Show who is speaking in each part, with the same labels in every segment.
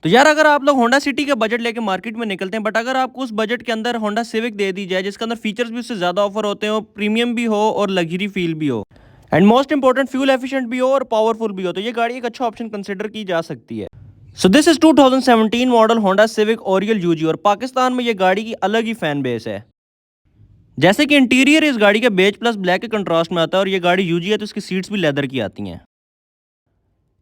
Speaker 1: तो यार अगर आप लोग होंडा सिटी का बजट लेके मार्केट में निकलते हैं, बट अगर आपको उस बजट के अंदर होंडा सिविक दे दी जाए जिसके अंदर फीचर्स भी उससे ज़्यादा ऑफर होते हो, प्रीमियम भी हो और लग्जरी फील भी हो, and most important fuel efficient भी हो और पावरफुल भी हो, तो ये गाड़ी एक अच्छा ऑप्शन कंसिडर की जा सकती है। So this is 2017 model Honda Civic Oriel UG और पाकिस्तान में ये गाड़ी की अलग ही फैन बेस है। जैसे कि इंटीरियर इस गाड़ी के बेज प्लस ब्लैक के कंट्रास्ट में आता है और ये गाड़ी यूजी है तो इसकी सीट्स भी लेदर की आती हैं।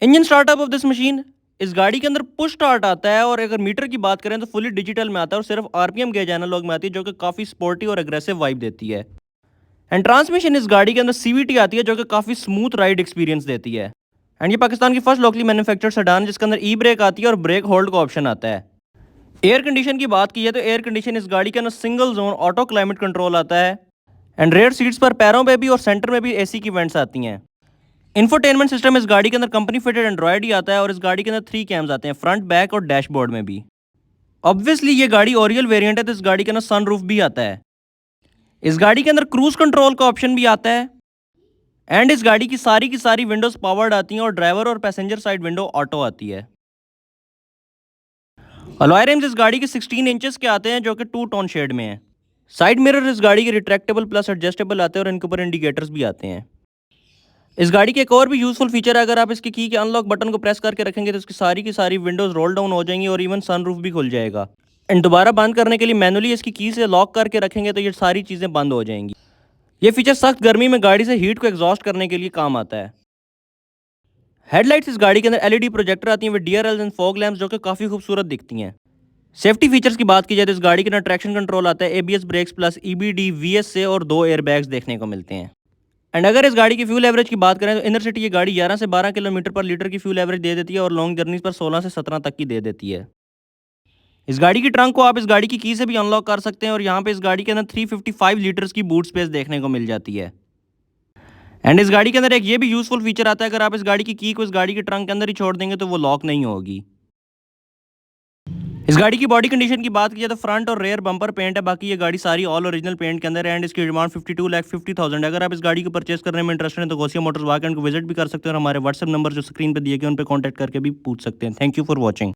Speaker 1: Engine startup of this machine, इस गाड़ी के अंदर पुश स्टार्ट आता है और अगर मीटर की बात करें तो फुली डिजिटल में आता है और सिर्फ आरपीएम गेज एनालॉग में आती है जो कि काफ़ी स्पोर्टी और एग्रेसिव वाइब देती है। एंड ट्रांसमिशन इस गाड़ी के अंदर सीवीटी आती है जो कि काफ़ी स्मूथ राइड एक्सपीरियंस देती है। एंड ये पाकिस्तान की फर्स्ट लोकली मैन्युफैक्चर्ड सेडान जिसके अंदर ई ब्रेक आती है और ब्रेक होल्ड का ऑप्शन आता है। एयर कंडीशन की बात की है तो एयर कंडीशन इस गाड़ी के अंदर single zone auto climate control आता है। एंड रेयर सीट्स पर पैरों पे भी और सेंटर में भी एसी की वेंट्स आती हैं। इंफोटेनमेंट सिस्टम इस गाड़ी के अंदर कंपनी फिटेड एंड्रॉयड ही आता है और इस गाड़ी के अंदर 3 कैम्स आते हैं, फ्रंट बैक और डैशबोर्ड में भी। ऑब्वियसली ये गाड़ी ओरियल वेरिएंट है तो इस गाड़ी के अंदर सनरूफ भी आता है। इस गाड़ी के अंदर क्रूज कंट्रोल का ऑप्शन भी आता है। एंड इस गाड़ी की सारी विंडोज पावर्ड आती हैं और ड्राइवर और पैसेंजर साइड विंडो ऑटो आती है। अलॉय रिम्स इस गाड़ी के 16 इंचेस के आते हैं जो कि 2 टोन शेड में है। साइड मिरर इस गाड़ी के रिट्रैक्टेबल प्लस एडजस्टेबल आते हैं और इनके ऊपर इंडिकेटर्स भी आते हैं। इस गाड़ी के एक और भी यूजफुल फीचर है, अगर आप इसकी की के अनलॉक बटन को प्रेस करके रखेंगे तो इसकी की सारी विंडोज रोल डाउन हो जाएंगी और इवन सनरूफ भी खुल जाएगा। एंड दोबारा बंद करने के लिए मैनुअली इसकी की से लॉक करके रखेंगे तो ये सारी चीज़ें बंद हो जाएंगी। ये फीचर सख्त गर्मी में गाड़ी से हीट को एग्जॉस्ट करने के लिए काम आता है। हेडलाइट्स इस गाड़ी के अंदर एलईडी प्रोजेक्टर आती हैं with DRLs and fog lamps जो कि काफ़ी खूबसूरत दिखती हैं। सेफ्टी फीचर्स की बात की जाए तो इस गाड़ी के अंदर ट्रैक्शन कंट्रोल आता है, ABS brakes plus EBD VS से और 2 एयरबैग्स देखने को मिलते हैं। एंड अगर इस गाड़ी की फ्यूल एवरेज की बात करें तो इनर सिटी ये गाड़ी 11 से 12 किलोमीटर पर लीटर की फ्यूल एवरेज दे देती है और लॉन्ग जर्नीज पर 16 से 17 तक की दे देती है। इस गाड़ी की ट्रंक को आप इस गाड़ी की से भी अनलॉक कर सकते हैं और यहाँ पे इस गाड़ी के अंदर 355 लीटर्स की बूट स्पेस देखने को मिल जाती है। एंड इस गाड़ी के अंदर एक ये भी यूजफुल फीचर आता है, अगर आप इस गाड़ी की को इस गाड़ी के ट्रंक के अंदर ही छोड़ देंगे तो वो लॉक नहीं होगी। इस गाड़ी की बॉडी कंडीशन की बात की जाए तो फ्रंट और रेयर बम्पर पेंट है, बाकी ये गाड़ी सारी ऑल ओरिजिनल पेंट के अंदर है। एंड इसकी डिमांड 52,50,000 है। अगर आप इस गाड़ी को परचेस करने में इंटरेस्टेड हैं तो गौसिया मोटर्स वाकई को विजिट भी कर सकते हैं और हमारे व्हाट्सएप नंबर जो स्क्रीन पर दिए गए उन पर कॉन्टैक्ट करके भी पूछ सकते हैं। Thank you for watching.